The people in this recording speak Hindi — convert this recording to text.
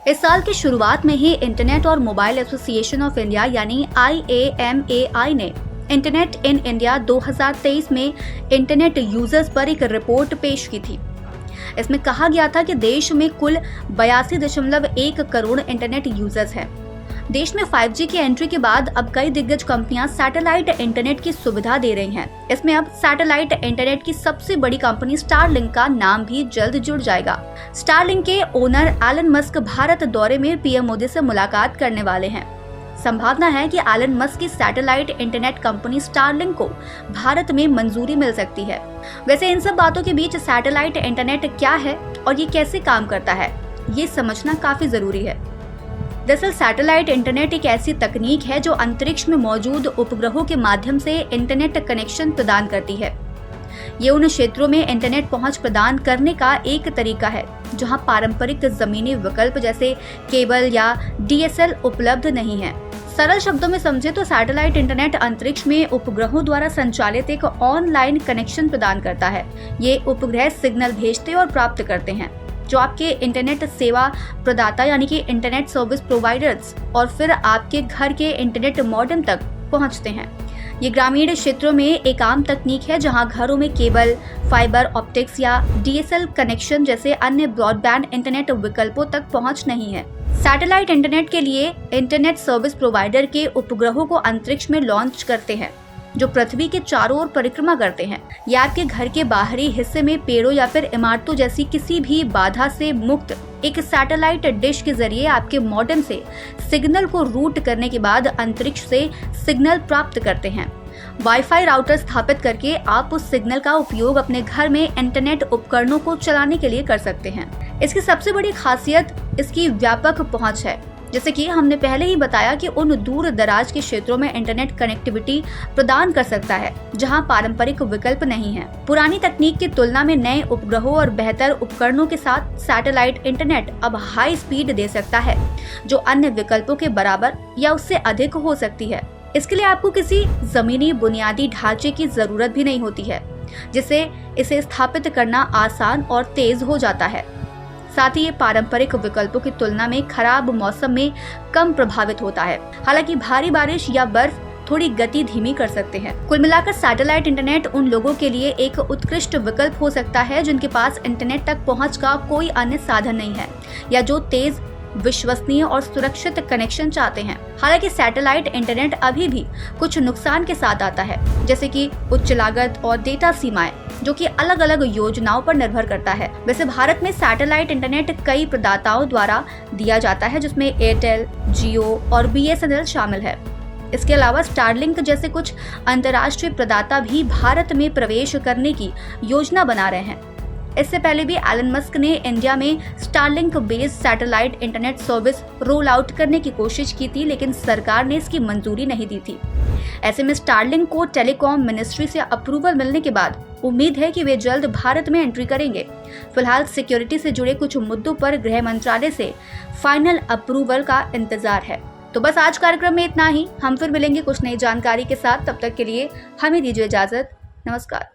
इस साल की शुरुआत में ही इंटरनेट और मोबाइल एसोसिएशन ऑफ इंडिया यानी IAMAI ने इंटरनेट इन इंडिया 2023 में इंटरनेट यूजर्स पर एक रिपोर्ट पेश की थी। इसमें कहा गया था कि देश में कुल 82.1 करोड़ इंटरनेट यूजर्स हैं। देश में 5G की एंट्री के बाद अब कई दिग्गज कंपनियां सैटेलाइट इंटरनेट की सुविधा दे रही हैं। इसमें अब सैटेलाइट इंटरनेट की सबसे बड़ी कंपनी स्टारलिंक का नाम भी जल्द जुड़ जाएगा। स्टारलिंक के ओनर एलन मस्क भारत दौरे में पीएम मोदी से मुलाकात करने वाले हैं। संभावना है कि एलन मस्क की सैटेलाइट इंटरनेट कंपनी स्टारलिंक को भारत में मंजूरी मिल सकती है। वैसे इन सब बातों के बीच सैटेलाइट इंटरनेट क्या है और ये कैसे काम करता है, ये समझना काफी जरूरी है। दरअसल सैटेलाइट इंटरनेट एक ऐसी तकनीक है जो अंतरिक्ष में मौजूद उपग्रहों के माध्यम से इंटरनेट कनेक्शन प्रदान करती है। ये उन क्षेत्रों में इंटरनेट पहुंच प्रदान करने का एक तरीका है जहां पारंपरिक जमीनी विकल्प जैसे केबल या DSL उपलब्ध नहीं है। सरल शब्दों में समझे तो सैटेलाइट इंटरनेट अंतरिक्ष में उपग्रहों द्वारा संचालित एक ऑनलाइन कनेक्शन प्रदान करता है। ये उपग्रह सिग्नल भेजते और प्राप्त करते हैं जो आपके इंटरनेट सेवा प्रदाता यानी कि इंटरनेट सर्विस प्रोवाइडर्स और फिर आपके घर के इंटरनेट मॉडेम तक पहुंचते हैं। ये ग्रामीण क्षेत्रों में एक आम तकनीक है जहां घरों में केबल, फाइबर ऑप्टिक्स या DSL कनेक्शन जैसे अन्य ब्रॉडबैंड इंटरनेट विकल्पों तक पहुंच नहीं है। सैटेलाइट इंटरनेट के लिए इंटरनेट सर्विस प्रोवाइडर के उपग्रहों को अंतरिक्ष में लॉन्च करते हैं जो पृथ्वी के चारों ओर परिक्रमा करते हैं। या आपके घर के बाहरी हिस्से में पेड़ों या फिर इमारतों जैसी किसी भी बाधा से मुक्त एक सैटेलाइट डिश के जरिए आपके मॉडेम से सिग्नल को रूट करने के बाद अंतरिक्ष से सिग्नल प्राप्त करते हैं। वाईफाई राउटर स्थापित करके आप उस सिग्नल का उपयोग अपने घर में इंटरनेट उपकरणों को चलाने के लिए कर सकते हैं। इसकी सबसे बड़ी खासियत इसकी व्यापक पहुंच है। जैसे कि हमने पहले ही बताया कि उन दूर दराज के क्षेत्रों में इंटरनेट कनेक्टिविटी प्रदान कर सकता है जहां पारंपरिक विकल्प नहीं है। पुरानी तकनीक की तुलना में नए उपग्रहों और बेहतर उपकरणों के साथ सैटेलाइट इंटरनेट अब हाई स्पीड दे सकता है जो अन्य विकल्पों के बराबर या उससे अधिक हो सकती है। इसके लिए आपको किसी जमीनी बुनियादी ढांचे की जरूरत भी नहीं होती है, जिससे इसे स्थापित करना आसान और तेज हो जाता है। साथ ही ये पारंपरिक विकल्पों की तुलना में खराब मौसम में कम प्रभावित होता है। हालांकि भारी बारिश या बर्फ थोड़ी गति धीमी कर सकते हैं। कुल मिलाकर सैटेलाइट इंटरनेट उन लोगों के लिए एक उत्कृष्ट विकल्प हो सकता है जिनके पास इंटरनेट तक पहुंच का कोई अन्य साधन नहीं है या जो तेज, विश्वसनीय और सुरक्षित कनेक्शन चाहते हैं। हालांकि सैटेलाइट इंटरनेट अभी भी कुछ नुकसान के साथ आता है, जैसे कि उच्च लागत और डेटा सीमाएं, जो कि अलग अलग योजनाओं पर निर्भर करता है। वैसे भारत में सैटेलाइट इंटरनेट कई प्रदाताओं द्वारा दिया जाता है, जिसमें एयरटेल, जियो और BSNL शामिल है। इसके अलावा स्टारलिंक जैसे कुछ अंतर्राष्ट्रीय प्रदाता भी भारत में प्रवेश करने की योजना बना रहे हैं। इससे पहले भी एलन मस्क ने इंडिया में Starlink based satellite internet service roll out करने की कोशिश की थी, लेकिन सरकार ने इसकी मंजूरी नहीं दी थी। ऐसे में स्टारलिंक को टेलीकॉम मिनिस्ट्री से अप्रूवल मिलने के बाद उम्मीद है कि वे जल्द भारत में एंट्री करेंगे। फिलहाल सिक्योरिटी से जुड़े कुछ मुद्दों पर गृह मंत्रालय से फाइनल अप्रूवल का इंतजार है। तो बस आज कार्यक्रम में इतना ही। हम फिर मिलेंगे कुछ नई जानकारी के साथ। तब तक के लिए हमें दीजिए इजाजत। नमस्कार।